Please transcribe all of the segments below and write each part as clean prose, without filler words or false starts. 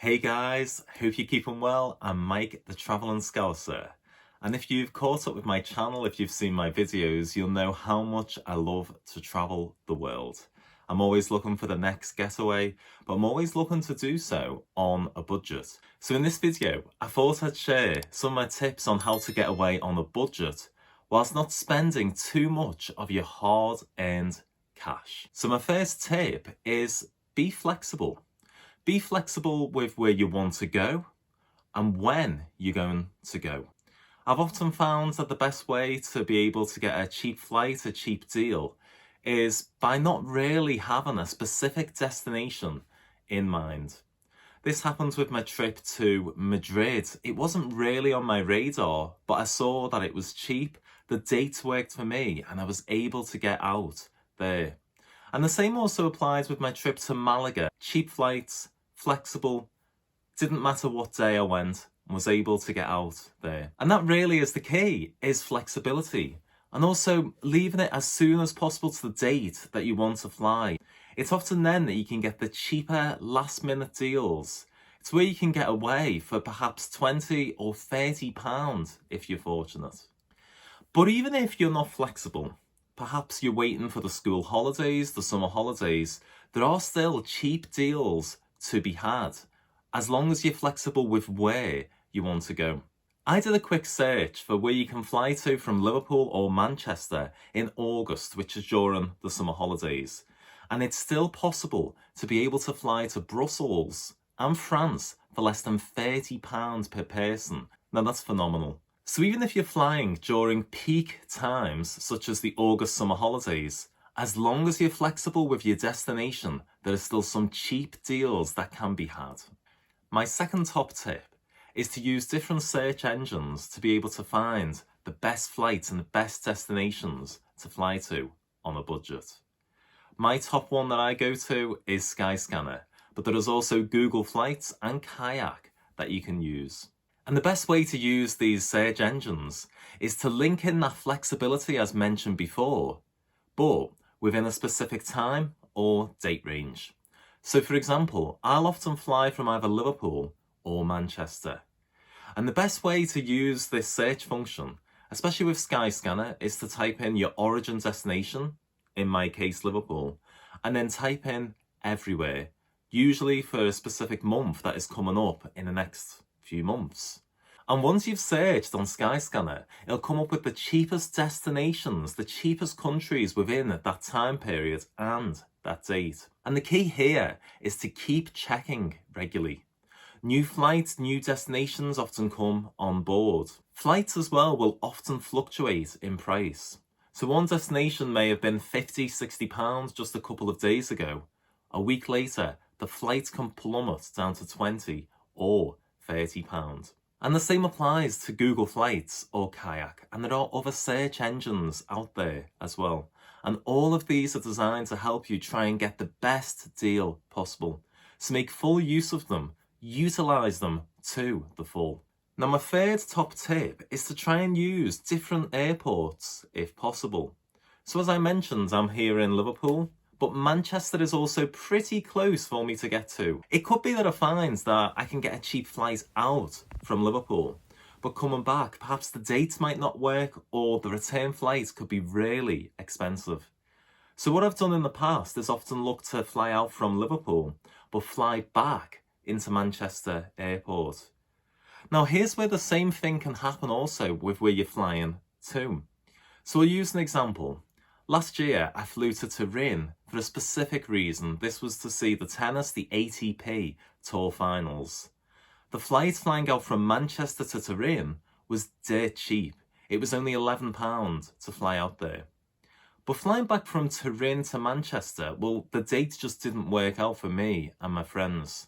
Hey guys, hope you're keeping well. I'm Mike, the Travel and Scouser. And if you've caught up with my channel, if you've seen my videos, you'll know how much I love to travel the world. I'm always looking for the next getaway, but I'm always looking to do so on a budget. So in this video, I thought I'd share some of my tips on how to get away on a budget whilst not spending too much of your hard-earned cash. So my first tip is be flexible. Be flexible with where you want to go and when you're going to go. I've often found that the best way to be able to get a cheap flight, a cheap deal, is by not really having a specific destination in mind. This happened with my trip to Madrid. It wasn't really on my radar, but I saw that it was cheap, the dates worked for me, and I was able to get out there. And the same also applies with my trip to Malaga. Cheap flights, flexible, didn't matter what day I went, and was able to get out there. And that really is the key, is flexibility. And also leaving it as soon as possible to the date that you want to fly. It's often then that you can get the cheaper last minute deals. It's where you can get away for perhaps 20 or 30 pounds if you're fortunate. But even if you're not flexible, perhaps you're waiting for the school holidays, the summer holidays, there are still cheap deals to be had, as long as you're flexible with where you want to go. I did a quick search for where you can fly to from Liverpool or Manchester in August, which is during the summer holidays. And it's still possible to be able to fly to Brussels and France for less than £30 per person. Now that's phenomenal. So even if you're flying during peak times, such as the August summer holidays, as long as you're flexible with your destination, there are still some cheap deals that can be had. My second top tip is to use different search engines to be able to find the best flights and the best destinations to fly to on a budget. My top one that I go to is Skyscanner, but there is also Google Flights and Kayak that you can use. And the best way to use these search engines is to link in that flexibility as mentioned before, but within a specific time or date range. So for example, I'll often fly from either Liverpool or Manchester. And the best way to use this search function, especially with Skyscanner, is to type in your origin destination, in my case Liverpool, and then type in everywhere, usually for a specific month that is coming up in the next few months. And once you've searched on Skyscanner, it'll come up with the cheapest destinations, the cheapest countries within that time period and that date. And the key here is to keep checking regularly. New flights, new destinations often come on board. Flights as well will often fluctuate in price. So one destination may have been £50, £60 just a couple of days ago. A week later, the flight can plummet down to £20 or £30. And the same applies to Google Flights or Kayak, and there are other search engines out there as well. And all of these are designed to help you try and get the best deal possible. So make full use of them, utilize them to the full. Now my third top tip is to try and use different airports if possible. So as I mentioned, I'm here in Liverpool, but Manchester is also pretty close for me to get to. It could be that I find that I can get a cheap flight out from Liverpool, but coming back, perhaps the dates might not work or the return flight could be really expensive. So what I've done in the past is often look to fly out from Liverpool, but fly back into Manchester Airport. Now here's where the same thing can happen also with where you're flying to. So I'll use an example. Last year, I flew to Turin for a specific reason. This was to see the tennis, the ATP Tour Finals. The flight flying out from Manchester to Turin was dirt cheap. It was only £11 to fly out there. But flying back from Turin to Manchester, well, the dates just didn't work out for me and my friends.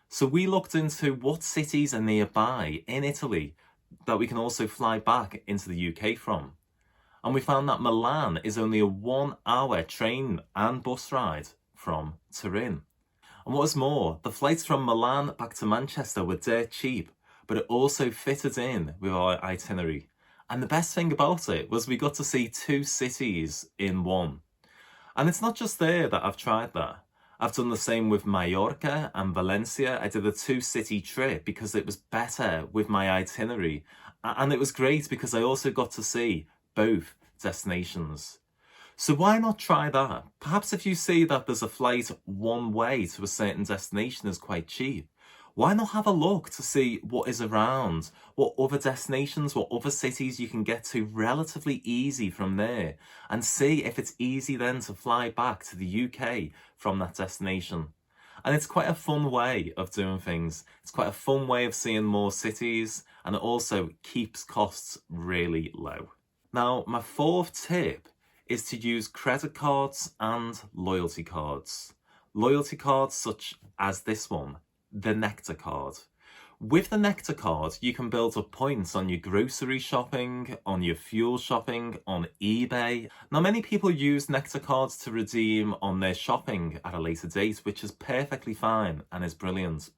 So we looked into what cities are nearby in Italy that we can also fly back into the UK from. And we found that Milan is only a 1 hour train and bus ride from Turin. And what was more, the flights from Milan back to Manchester were dirt cheap, but it also fitted in with our itinerary. And the best thing about it was we got to see 2 cities in one. And it's not just there that I've tried that. I've done the same with Mallorca and Valencia. I did a 2-city trip because it was better with my itinerary. And it was great because I also got to see both destinations. So why not try that? Perhaps if you see that there's a flight one way to a certain destination is quite cheap, why not have a look to see what is around, what other destinations, what other cities you can get to relatively easy from there, and see if it's easy then to fly back to the UK from that destination. And it's quite a fun way of doing things. It's quite a fun way of seeing more cities, and it also keeps costs really low. Now, my fourth tip is to use credit cards and loyalty cards. Loyalty cards such as this one, the Nectar card. With the Nectar card, you can build up points on your grocery shopping, on your fuel shopping, on eBay. Now, many people use Nectar cards to redeem on their shopping at a later date, which is perfectly fine and is brilliant.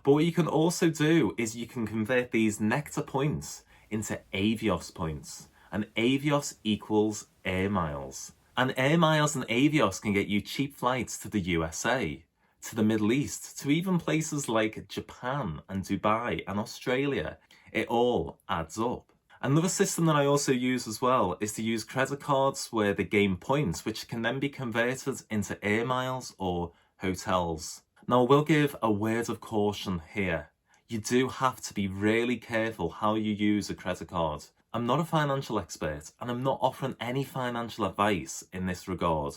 But what you can also do is you can convert these Nectar points into Avios points. And Avios equals air miles. And air miles and Avios can get you cheap flights to the USA, to the Middle East, to even places like Japan and Dubai and Australia. It all adds up. Another system that I also use as well is to use credit cards where they gain points, which can then be converted into air miles or hotels. Now, I will give a word of caution here. You do have to be really careful how you use a credit card. I'm not a financial expert and I'm not offering any financial advice in this regard.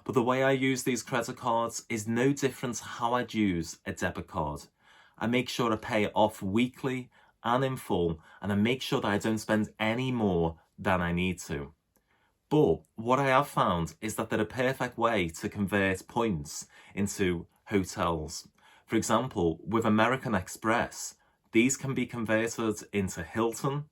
But the way I use these credit cards is no different to how I'd use a debit card. I make sure I pay it off weekly and in full, and I make sure that I don't spend any more than I need to. But what I have found is that they're a perfect way to convert points into hotels. For example, with American Express, these can be converted into Hilton,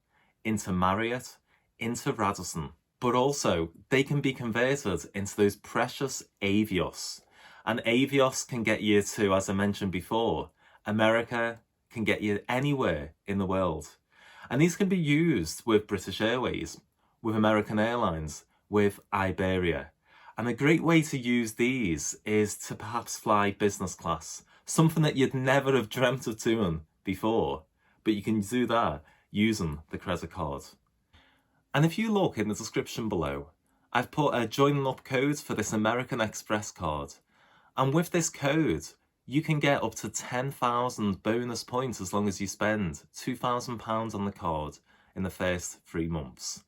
into Marriott, into Radisson. But also, they can be converted into those precious Avios. And Avios can get you to, as I mentioned before, America, can get you anywhere in the world. And these can be used with British Airways, with American Airlines, with Iberia. And a great way to use these is to perhaps fly business class, something that you'd never have dreamt of doing before, but you can do that using the credit card. And if you look in the description below, I've put a joining up code for this American Express card. And with this code, you can get up to 10,000 bonus points as long as you spend £2,000 on the card in the first 3 months.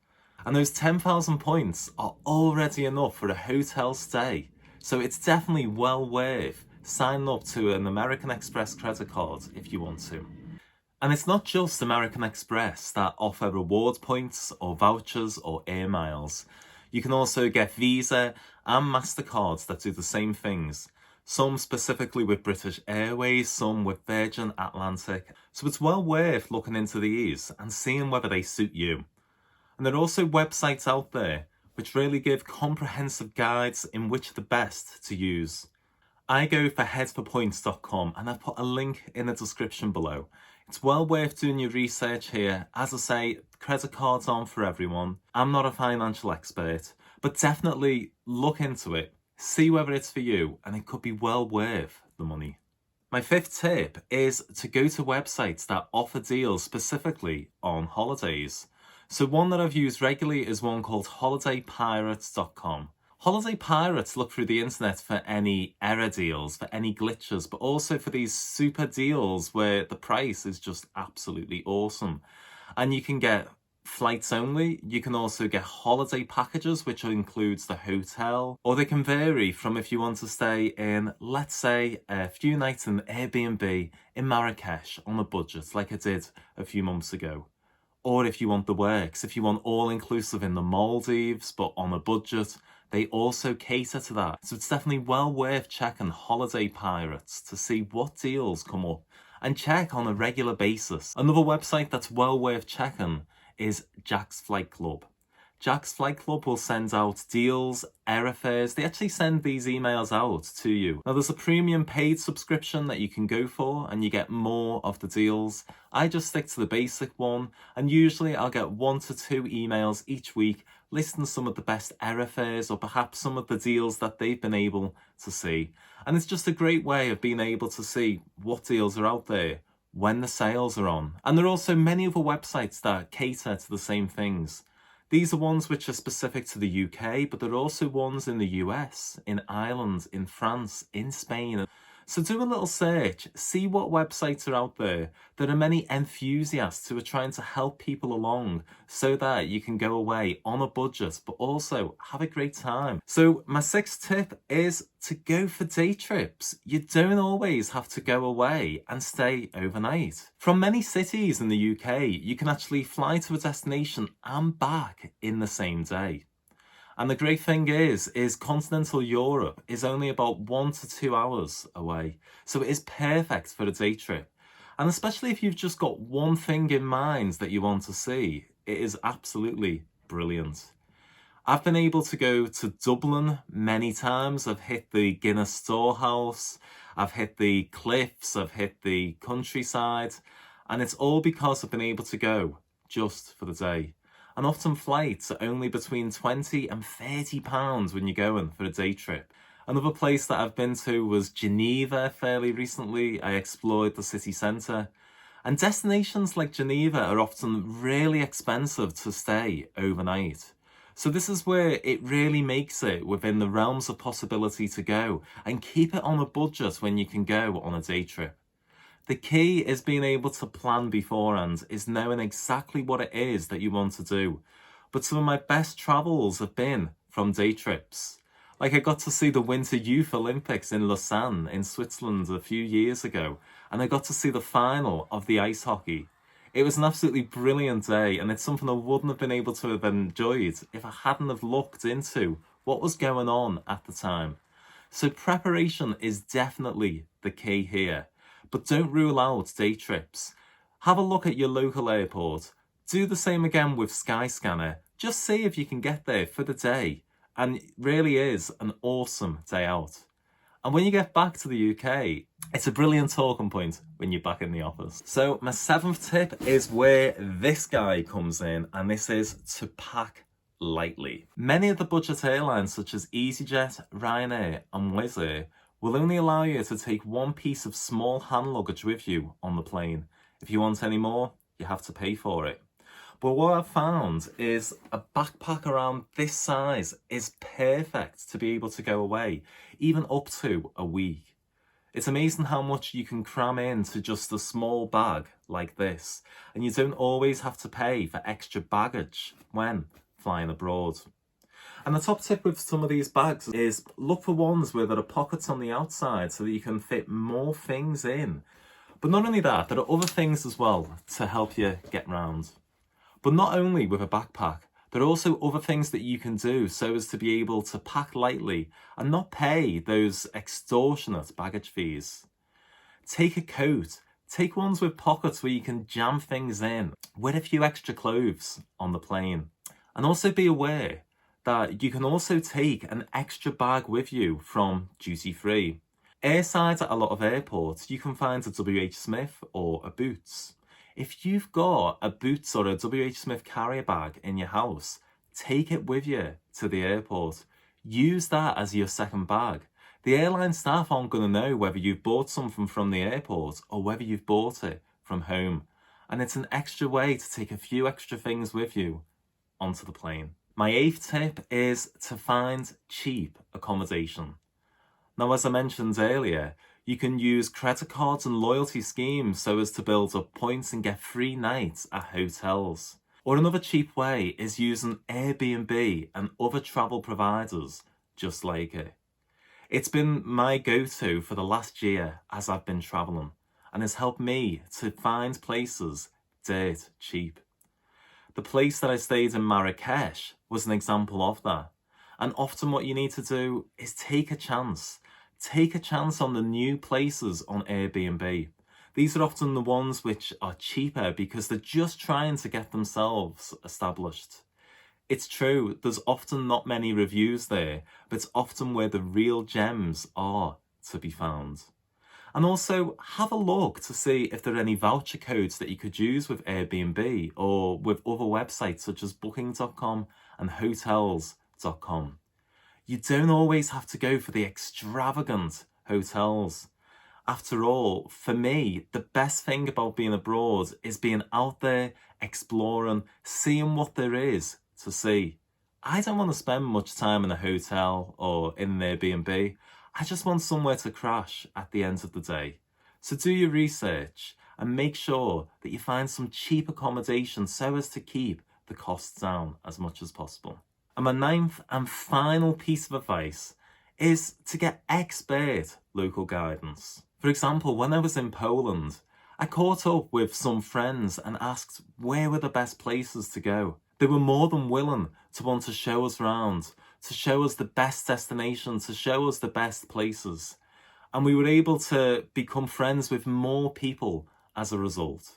And those 10,000 points are already enough for a hotel stay. So it's definitely well worth signing up to an American Express credit card if you want to. And it's not just American Express that offer rewards points or vouchers or air miles. You can also get Visa and MasterCards that do the same things. Some specifically with British Airways, some with Virgin Atlantic. So it's well worth looking into these and seeing whether they suit you. And there are also websites out there which really give comprehensive guides in which are the best to use. I go for headforpoints.com and I've put a link in the description below. It's well worth doing your research here. As I say, credit cards aren't for everyone. I'm not a financial expert, but definitely look into it, see whether it's for you, and it could be well worth the money. My fifth tip is to go to websites that offer deals specifically on holidays. So one that I've used regularly is one called holidaypirates.com. Holiday Pirates look through the internet for any error deals, for any glitches, but also for these super deals where the price is just absolutely awesome. And you can get flights only, you can also get holiday packages, which includes the hotel, or they can vary from if you want to stay in, let's say, a few nights in Airbnb in Marrakesh on a budget, like I did a few months ago. Or if you want the works, if you want all-inclusive in the Maldives, but on a budget, they also cater to that. So it's definitely well worth checking Holiday Pirates to see what deals come up and check on a regular basis. Another website that's well worth checking is Jack's Flight Club. Jack's Flight Club will send out deals, airfares. They actually send these emails out to you. Now there's a premium paid subscription that you can go for and you get more of the deals. I just stick to the basic one and usually I'll get 1 to 2 emails each week listing some of the best airfares or perhaps some of the deals that they've been able to see. And it's just a great way of being able to see what deals are out there, when the sales are on. And there are also many other websites that cater to the same things. These are ones which are specific to the UK, but there are also ones in the US, in Ireland, in France, in Spain. So do a little search, see what websites are out there. There are many enthusiasts who are trying to help people along so that you can go away on a budget, but also have a great time. So my sixth tip is to go for day trips. You don't always have to go away and stay overnight. From many cities in the UK, you can actually fly to a destination and back in the same day. And the great thing is continental Europe is only about 1 to 2 hours away. So it is perfect for a day trip. And especially if you've just got one thing in mind that you want to see, it is absolutely brilliant. I've been able to go to Dublin many times. I've hit the Guinness Storehouse, I've hit the cliffs, I've hit the countryside, and it's all because I've been able to go just for the day. And often flights are only between £20 and £30 when you're going for a day trip. Another place that I've been to was Geneva fairly recently. I explored the city centre. And destinations like Geneva are often really expensive to stay overnight. So this is where it really makes it within the realms of possibility to go and keep it on a budget when you can go on a day trip. The key is being able to plan beforehand, is knowing exactly what it is that you want to do. But some of my best travels have been from day trips. Like I got to see the Winter Youth Olympics in Lausanne in Switzerland a few years ago, and I got to see the final of the ice hockey. It was an absolutely brilliant day, and it's something I wouldn't have been able to have enjoyed if I hadn't have looked into what was going on at the time. So preparation is definitely the key here. But don't rule out day trips. Have a look at your local airport. Do the same again with Skyscanner. Just see if you can get there for the day. And it really is an awesome day out. And when you get back to the UK, it's a brilliant talking point when you're back in the office. So my seventh tip is where this guy comes in, and this is to pack lightly. Many of the budget airlines such as EasyJet, Ryanair and Wizz Air will only allow you to take one piece of small hand luggage with you on the plane. If you want any more, you have to pay for it. But what I've found is a backpack around this size is perfect to be able to go away, even up to a week. It's amazing how much you can cram into just a small bag like this, and you don't always have to pay for extra baggage when flying abroad. And the top tip with some of these bags is look for ones where there are pockets on the outside so that you can fit more things in. But not only that, there are other things as well to help you get round. But not only with a backpack, there are also other things that you can do so as to be able to pack lightly and not pay those extortionate baggage fees. Take a coat. Take ones with pockets where you can jam things in. Wear a few extra clothes on the plane. And also be aware that you can also take an extra bag with you from duty free. Airside at a lot of airports, you can find a WH Smith or a Boots. If you've got a Boots or a WH Smith carrier bag in your house, take it with you to the airport. Use that as your second bag. The airline staff aren't going to know whether you've bought something from the airport or whether you've bought it from home. And it's an extra way to take a few extra things with you onto the plane. My eighth tip is to find cheap accommodation. Now, as I mentioned earlier, you can use credit cards and loyalty schemes so as to build up points and get free nights at hotels. Or another cheap way is using Airbnb and other travel providers just like it. It's been my go-to for the last year as I've been travelling, and has helped me to find places dirt cheap. The place that I stayed in Marrakesh was an example of that. And often what you need to do is take a chance. Take a chance on the new places on Airbnb. These are often the ones which are cheaper because they're just trying to get themselves established. It's true, there's often not many reviews there, but it's often where the real gems are to be found. And also have a look to see if there are any voucher codes that you could use with Airbnb or with other websites such as booking.com and hotels.com. You don't always have to go for the extravagant hotels. After all, for me, the best thing about being abroad is being out there, exploring, seeing what there is to see. I don't want to spend much time in a hotel or in an Airbnb. I just want somewhere to crash at the end of the day. So do your research and make sure that you find some cheap accommodation so as to keep the costs down as much as possible. And my ninth and final piece of advice is to get expert local guidance. For example, when I was in Poland, I caught up with some friends and asked where were the best places to go. They were more than willing to want to show us around, to show us the best destinations, to show us the best places. And we were able to become friends with more people as a result.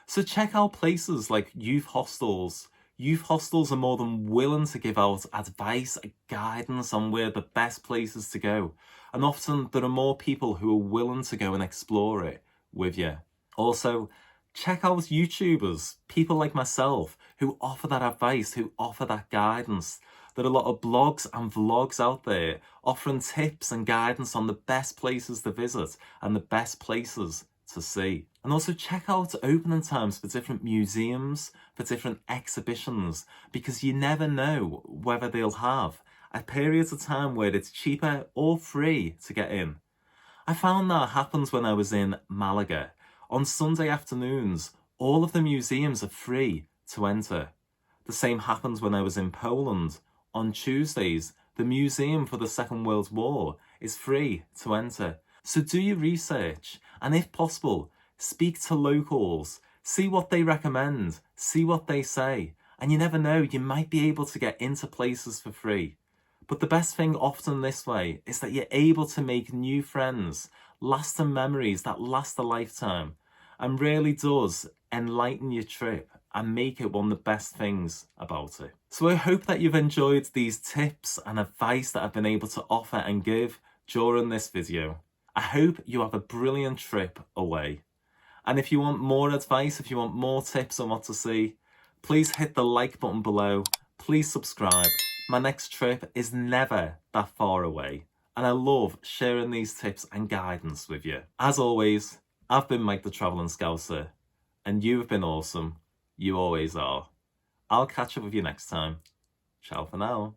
So check out places like youth hostels. Youth hostels are more than willing to give out advice and guidance on where the best places to go. And often there are more people who are willing to go and explore it with you. Also, check out YouTubers, people like myself, who offer that advice, who offer that guidance. There are a lot of blogs and vlogs out there offering tips and guidance on the best places to visit and the best places to see. And also check out opening times for different museums, for different exhibitions, because you never know whether they'll have a period of time where it's cheaper or free to get in. I found that happens when I was in Malaga. On Sunday afternoons, all of the museums are free to enter. The same happens when I was in Poland. On Tuesdays, the Museum for the Second World War is free to enter. So do your research, and if possible, speak to locals, see what they recommend, see what they say, and you never know, you might be able to get into places for free. But the best thing often this way is that you're able to make new friends, lasting memories that last a lifetime, and really does enlighten your trip and make it one of the best things about it. So I hope that you've enjoyed these tips and advice that I've been able to offer and give during this video. I hope you have a brilliant trip away. And if you want more advice, if you want more tips on what to see, please hit the like button below. Please subscribe. My next trip is never that far away. And I love sharing these tips and guidance with you. As always, I've been Mike the Traveling Scouser, and you've been awesome. You always are. I'll catch up with you next time. Ciao for now.